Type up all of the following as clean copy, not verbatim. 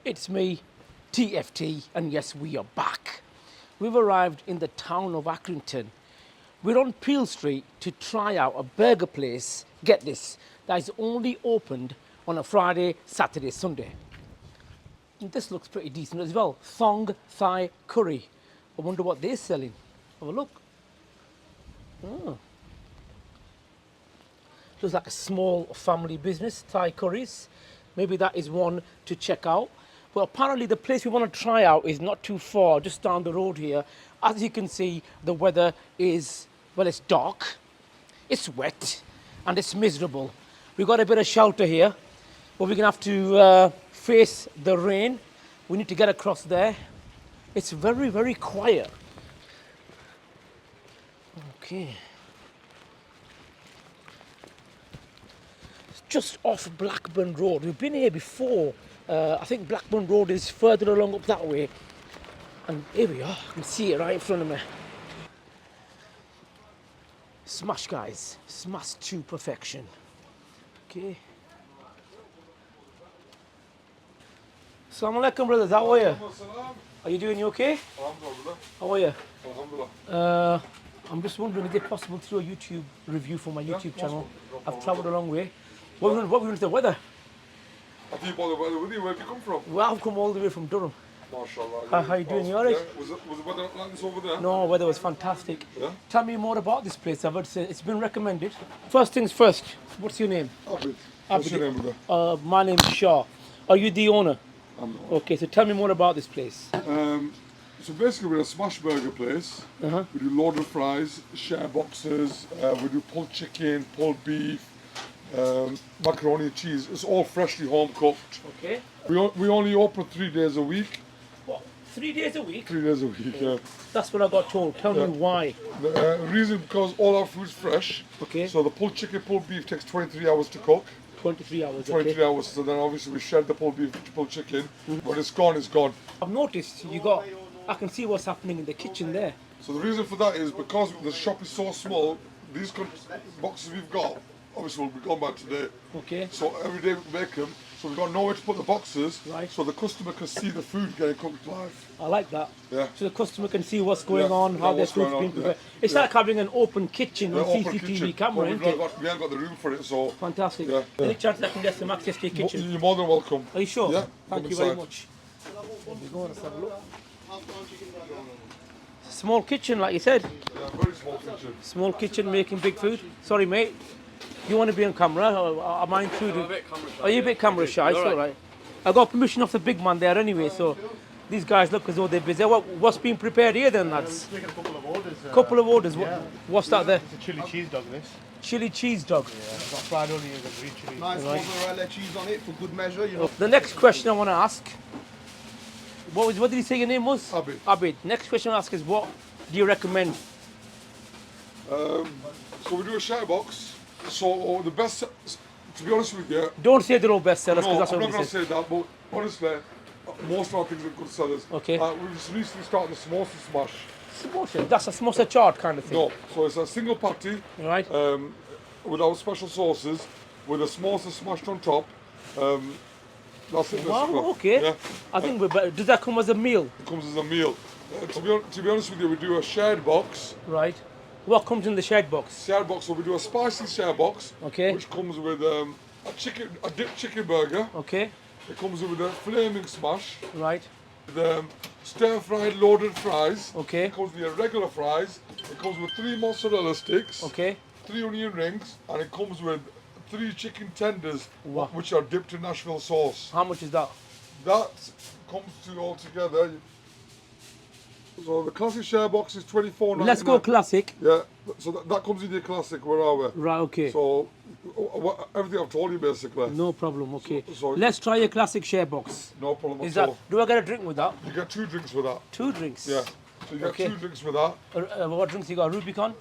It's me, TFT, and yes, we are back. We've arrived in the town of Accrington. We're on Peel Street to try out a burger place, get this, that is only opened on a Friday, Saturday, Sunday. And this looks pretty decent as well. Thong Thai Curry. I wonder what they're selling. Have a look. Oh. Looks like a small family business, Thai curries. Maybe that is one to check out. Well, apparently the place we want to try out is not too far, just down the road here. As you can see, the weather is, well, it's dark, it's wet, and it's miserable. We've got a bit of shelter here, but we're going to have to face the rain. We need to get across there. It's very, very quiet. Okay. It's just off Blackburn Road. We've been here before. I think Blackburn Road is further along up that way. And here we are. I can see it right in front of me. Smash, guys. Smash to perfection. Okay. Assalamu alaikum, brothers. How are you? Are you doing okay? How are you? I'm just wondering, is it possible to do a YouTube review for my YouTube channel? I've travelled a long way. What are we going to the weather? I think about the weather with you. Where have you come from? Well, I've come all the way from Durham. MashaAllah. How you doing? You alright? Yeah. Was the weather like this over there? No, weather was fantastic. Yeah? Tell me more about this place. I've heard it's been recommended. First things first, what's your name? Abid. What's your name, brother? My name's Shah. Are you the owner? I'm not. Okay, so tell me more about this place. So basically we're a smash burger place. We do loaded fries, share boxes, we do pulled chicken, pulled beef, macaroni and cheese. It's all freshly home cooked. Okay. We only open 3 days a week. What? 3 days a week? 3 days a week, yeah. That's what I got told. Tell me why. The reason because all our food's fresh. Okay. So the pulled chicken, pulled beef takes 23 hours to cook. 23 hours. 23 okay. hours, so then obviously we shred the pulled beef, pulled chicken. When it's gone, it's gone. I've noticed I can see what's happening in the kitchen there. So the reason for that is because the shop is so small, these boxes we've got, obviously will be gone by today. Okay. So every day we make them, so we've got nowhere to put the boxes, right, so the customer can see the food getting cooked live. I like that. Yeah. So the customer can see what's going on, how their food's being prepared. It's like having an open kitchen with CCTV camera, isn't it? We haven't got the room for it, so... Fantastic. Yeah. Any chance I can get some access to your kitchen? You're more than welcome. Are you sure? Yeah. Thank you very much. Let's have a look. Small kitchen, like you said. Yeah, very small kitchen. Small kitchen making big food. Sorry, mate. You want to be on camera? Or am I intruding? Are you a bit camera shy? It's all right. I got permission off the big man there anyway, so these guys look as though they're busy. What's being prepared here then, lads? Making a couple of orders. Couple of orders. Yeah. What's that there? It's a chili cheese dog, this. Chili cheese dog. Yeah, it's got fried onions and green chili. Nice mozzarella cheese on it for good measure, you know. The next question I want to ask. What did he say your name was? Abid. Abid. Next question I ask is, what do you recommend? So we do a share box. So the best, to be honest with you... Don't say they're all best sellers, because No, that's I'm what not we going to said. say that, but honestly, most of our things are good sellers. Okay. We just recently started the samosa smash. Samosa? That's a samosa chaat kind of thing. No, so it's a single patty Right. with our special sauces, with a samosa smashed on top. That's it. Wow, basically. okay. Yeah, I think we're better. Does that come as a meal? it comes as a meal. To be honest with you, we do a shared box. Right. What comes in the shared box? Share box, so we do a spicy share box, Okay. which comes with a dipped chicken burger. Okay. It comes with a flaming smash, Right. the stir-fried loaded fries. Okay. It comes with your regular fries. It comes with 3 mozzarella sticks, Okay. 3 onion rings, and it comes with 3 chicken tenders, Wow. which are dipped in Nashville sauce. How much is that? That comes to all together. So the classic share box is $24.99. Let's go classic. Yeah, so that comes in your classic. Where are we? Right. Okay. So everything I've told you basically. No problem. Okay. So- Let's try a classic share box. No problem Is at that? all. Do I get a drink with that? You get 2 drinks with that. 2 drinks. Yeah. So you get Okay. 2 drinks with that. What drinks you got? Rubicon.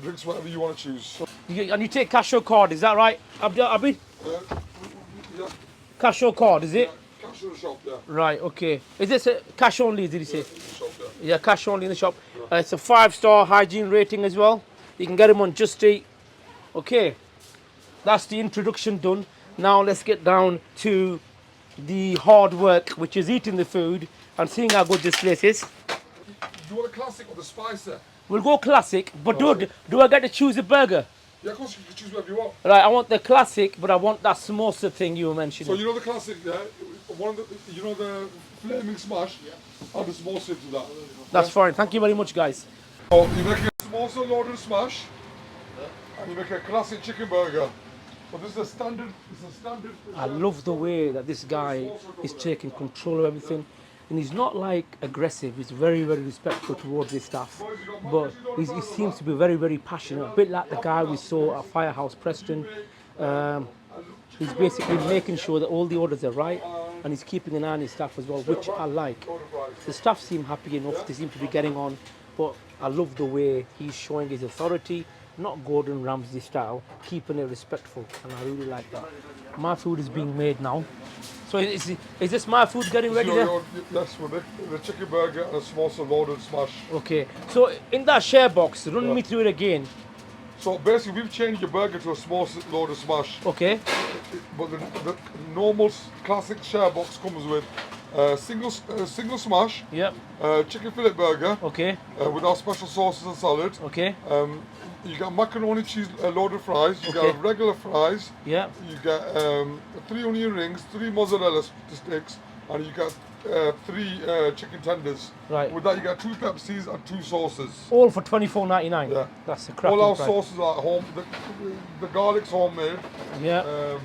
Drinks whatever you want to choose. And you take cash or card? Is that right? Abid? Yeah. Cash or card? Is it? Cash in the shop, yeah. Right. Okay. Is this cash only? Did you say? In the shop, yeah. Yeah, cash only in the shop. It's a 5-star hygiene rating as well. You can get them on Just Eat. Okay, that's the introduction done. Now let's get down to the hard work, which is eating the food and seeing how good this place is. Do you want a classic or the spicer? We'll go classic, but do I get to choose a burger? Yeah, of course you can choose whatever you want. Right, I want the classic, but I want that samosa thing you were mentioning. So you know the classic, yeah? One of the, you know the flaming smash? Add the samosa into that. That's fine. Thank you very much, guys. So you make a samosa loaded smash, and you make a classic chicken burger. But this is a standard. I love the way that this guy is taking control of everything. And he's not like aggressive, he's very, very respectful towards his staff. But he seems to be very, very passionate. A bit like the guy we saw at Firehouse Preston. He's basically making sure that all the orders are right, and he's keeping an eye on his staff as well, which I like. The staff seem happy enough, they seem to be getting on, but I love the way he's showing his authority, not Gordon Ramsay style, keeping it respectful, and I really like that. My food is being made now. So is this my food getting ready there? Yes, with the chicken burger and a samosa loaded smash. Okay, so in that share box, run me through it again. So basically we've changed your burger to a samosa loaded smash. Okay. But the normal classic share box comes with single smash, Yep. chicken fillet burger, Okay. with our special sauces and salad. Okay. You got macaroni cheese loaded fries, you Okay. got regular fries, Yeah. you got 3 onion rings, 3 mozzarella sticks, and you got 3 chicken tenders. Right. With that you got 2 Pepsis and 2 sauces. All for $24.99. Yeah. That's a cracking All our price. sauces are at home. The garlic's homemade. Yeah.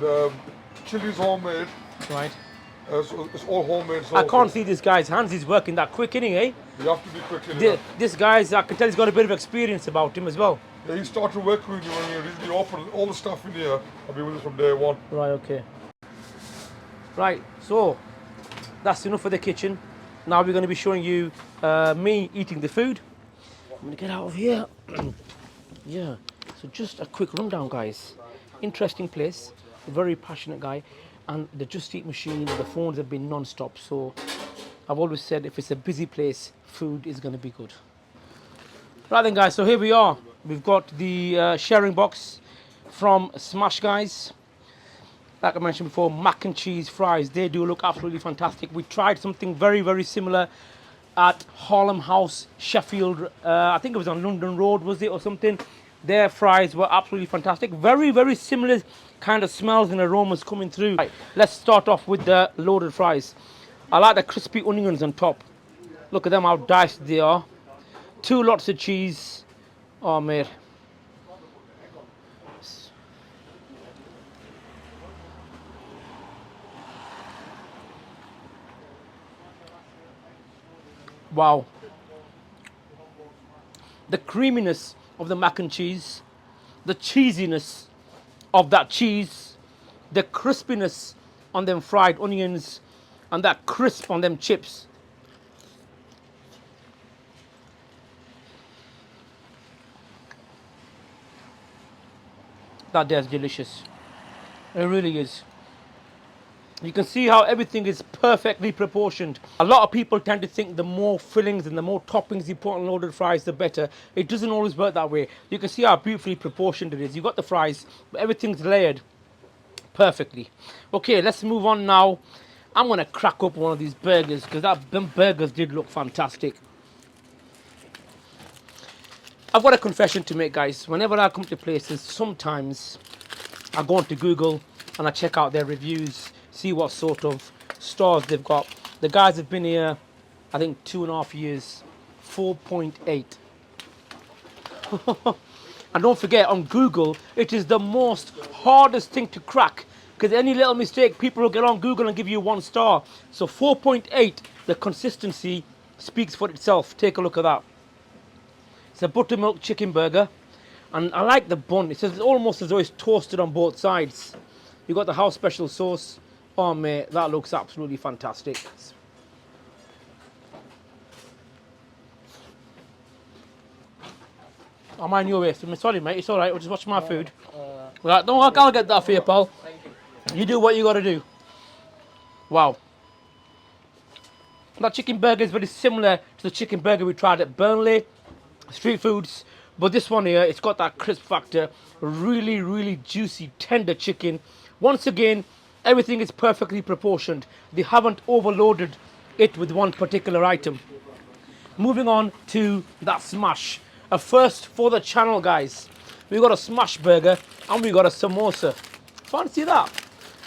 The chili's homemade. Right. So it's all homemade sauces. I can't see this guy's hands. He's working that quick, innit, eh? You have to be quick in it. This guy's, I can tell he's got a bit of experience about him as well. Yeah, he started working with you when you originally opened. All the stuff in here, I've been with us from day one. Right, okay. Right, so that's enough for the kitchen. Now we're going to be showing you me eating the food. I'm going to get out of here. Yeah, so just a quick rundown, guys. Interesting place, a very passionate guy, and the Just Eat machine, the phones have been non-stop. So I've always said if it's a busy place, food is going to be good. Right then, guys, so here we are. We've got the sharing box from Smash Guys. Like I mentioned before, mac and cheese fries, they do look absolutely fantastic. We tried something very, very similar at Harlem House, Sheffield. I think it was on London Road, was it, or something. Their fries were absolutely fantastic. Very, very similar kind of smells and aromas coming through. Right, let's start off with the loaded fries. I like the crispy onions on top. Look at them, how diced they are. 2 lots of cheese. Oh, mate. Wow. The creaminess of the mac and cheese, the cheesiness of that cheese, the crispiness on them fried onions, and that crisp on them chips. That is delicious. It really is. You can see how everything is perfectly proportioned. A lot of people tend to think the more fillings and the more toppings you put on loaded fries, the better. It doesn't always work that way. You can see how beautifully proportioned it is. You've got the fries, but everything's layered perfectly. Okay, let's move on now. I'm going to crack up one of these burgers because them burgers did look fantastic. I've got a confession to make, guys. Whenever I come to places, sometimes I go onto Google and I check out their reviews, see what sort of stars they've got. The guys have been here, I think, 2.5 years, 4.8. And don't forget, on Google, it is the most hardest thing to crack, because any little mistake, people will get on Google and give you 1 star. So 4.8, the consistency speaks for itself. Take a look at that. It's a buttermilk chicken burger, and I like the bun. It's almost as though it's toasted on both sides. You've got the house special sauce. Oh mate, that looks absolutely fantastic. I'm on your way. Sorry mate, it's alright, we'll just watch my food. Right, no, I'll get that for you, pal. You do what you gotta do. Wow. That chicken burger is very similar to the chicken burger we tried at Burnley Street Foods, but this one here, it's got that crisp factor. Really, really juicy, tender chicken. Once again, Everything is perfectly proportioned. They haven't overloaded it with one particular item. Moving on to that smash. A first for the channel, guys. We got a smash burger and we got a samosa. Fancy that?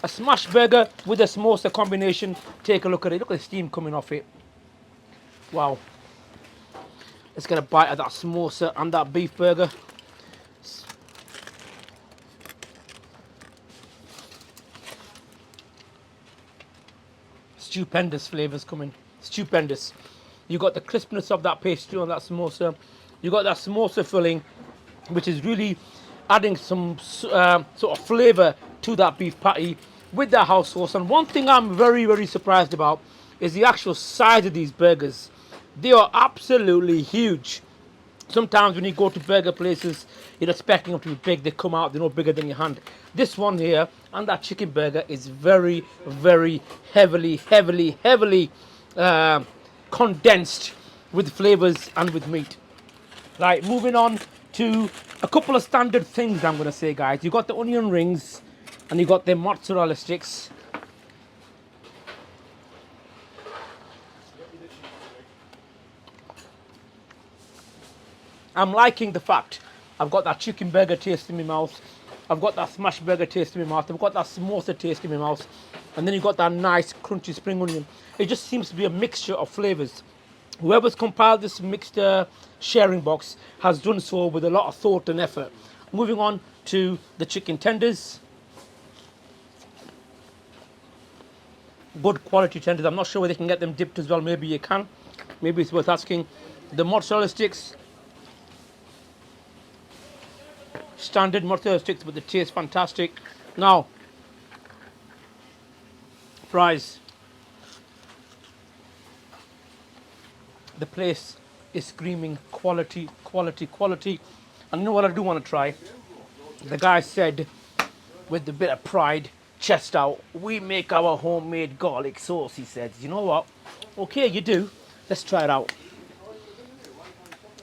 A smash burger with a samosa combination. Take a look at it. Look at the steam coming off it. Wow. Let's get a bite of that samosa and that beef burger. Stupendous flavors coming. Stupendous. You got the crispness of that pastry on that samosa. You got that samosa filling, which is really adding some sort of flavor to that beef patty with that house sauce. And one thing I'm very, very surprised about is the actual size of these burgers. They are absolutely huge. Sometimes when you go to burger places, you're expecting them to be big. They come out, they're no bigger than your hand. This one here and that chicken burger is very, very heavily condensed with flavors and with meat. Right, moving on to a couple of standard things I'm going to say, guys. You got the onion rings and you got the mozzarella sticks. I'm liking the fact I've got that chicken burger taste in my mouth. I've got that smash burger taste in my mouth. I've got that samosa taste in my mouth. And then you've got that nice crunchy spring onion. It just seems to be a mixture of flavors. Whoever's compiled this mixed sharing box has done so with a lot of thought and effort. Moving on to the chicken tenders. Good quality tenders. I'm not sure whether you can get them dipped as well. Maybe you can. Maybe it's worth asking. The mozzarella sticks. Standard mozzarella sticks, but the taste fantastic. Now, fries. The place is screaming quality, quality, quality. And you know what I do want to try? The guy said, with a bit of pride, chest out, we make our homemade garlic sauce, he said. You know what? Okay, you do. Let's try it out.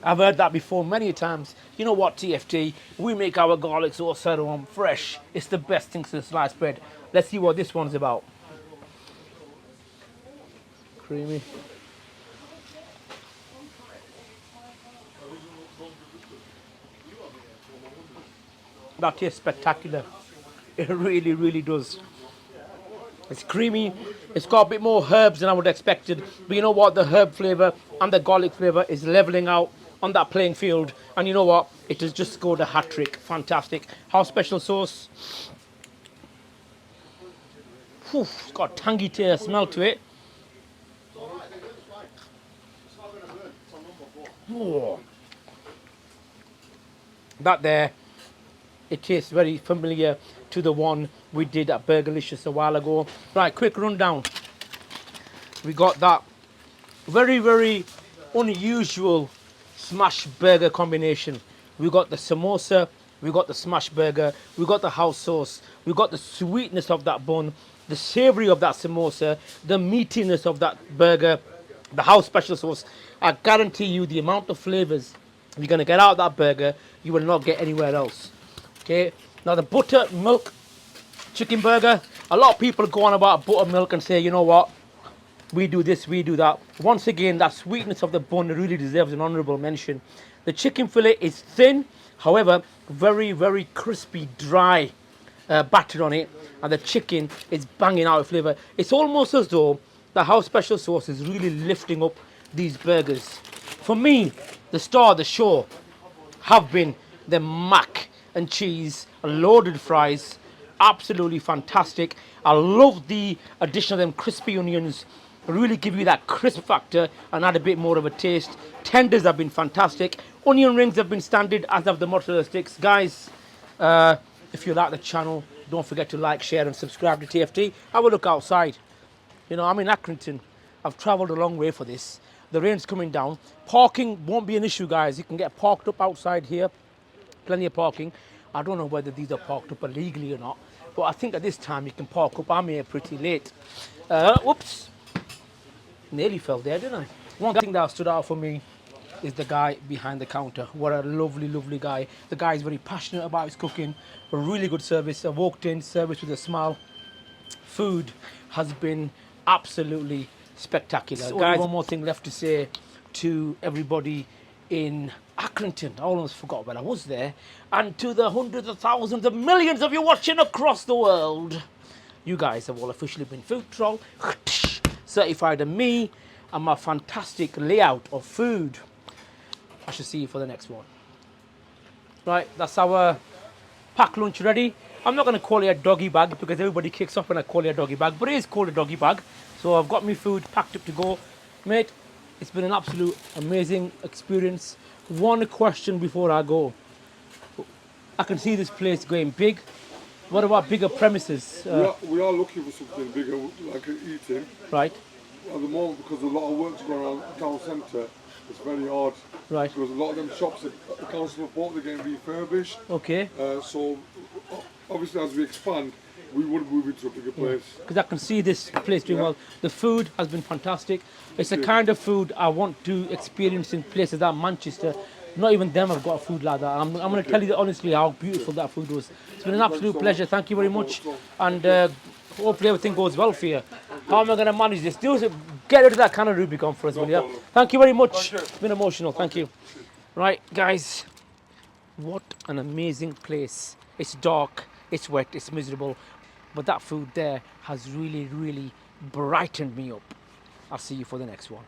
I've heard that before many times. You know what, TFT? We make our garlic sauce at home, fresh. It's the best thing since sliced bread. Let's see what this one's about. Creamy. That tastes spectacular. It really, really does. It's creamy. It's got a bit more herbs than I would have expected. But you know what? The herb flavour and the garlic flavour is levelling out on that playing field. And you know what? It has just scored a hat-trick. Fantastic. House special sauce. Whew, it's got a tangy taste, smell to it. Oh. That there, it tastes very familiar to the one we did at Burgerlicious a while ago. Right, quick rundown. We got that very, very unusual smash burger combination. We got the samosa, we got the smash burger, we got the house sauce, we got the sweetness of that bun, the savory of that samosa, the meatiness of that burger, the house special sauce. I guarantee you the amount of flavors you're going to get out of that burger, you will not get anywhere else. Okay, now the buttermilk chicken burger, a lot of people go on about buttermilk and say, you know what, we do this, we do that. Once again, that sweetness of the bun really deserves an honourable mention. The chicken fillet is thin, however, very, very crispy, dry batter on it, and the chicken is banging out with flavour. It's almost as though the house special sauce is really lifting up these burgers. For me, the star of the show have been the mac and cheese, loaded fries, absolutely fantastic. I love the addition of them crispy onions, really give you that crisp factor and add a bit more of a taste. Tenders have been fantastic. Onion rings have been standard, as have the mozzarella sticks. Guys, if you like the channel, don't forget to like, share and subscribe to TFT. Have a look outside. You know, I'm in Accrington. I've travelled a long way for this. The rain's coming down. Parking won't be an issue, guys. You can get parked up outside here. Plenty of parking. I don't know whether these are parked up illegally or not, but I think at this time you can park up. I'm here pretty late. Whoops. Nearly fell there, didn't I? One thing that stood out for me is the guy behind the counter. What a lovely, lovely guy. The guy is very passionate about his cooking. A really good service. I walked in, service with a smile. food has been absolutely spectacular. So Guys, one more thing left to say to everybody in Accrington. I almost forgot when I was there. And to the hundreds of thousands of millions of you watching across the world. You guys have all officially been food troll certified, and me and my fantastic layout of food. I shall see you for the next one. Right, that's our pack lunch ready. I'm not going to call it a doggy bag because everybody kicks off when I call it a doggy bag, but it is called a doggy bag. So I've got my food packed up to go. Mate, it's been an absolute amazing experience. One question before I go. I can see this place going big. What about bigger premises? We are looking for something bigger, like eating. Right, At the moment, because a lot of work's going on at the town centre, it's very hard. right, Because a lot of them shops that the council have bought, they're getting refurbished. okay. So obviously, as we expand, we would move into a bigger place. Because I can see this place doing well. The food has been fantastic. It's the kind of food I want to experience in places like Manchester. Not even them have got food like that. I'm going to tell you honestly how beautiful that food was. It's been an absolute pleasure. Thank you very much. And hopefully everything goes well for you. How am I going to manage this? Get rid of that can of Rubicon for us, will you? Thank you very much. It's been emotional. Thank you. Right, guys. What an amazing place. It's dark, it's wet, it's miserable. But that food there has really, really brightened me up. I'll see you for the next one.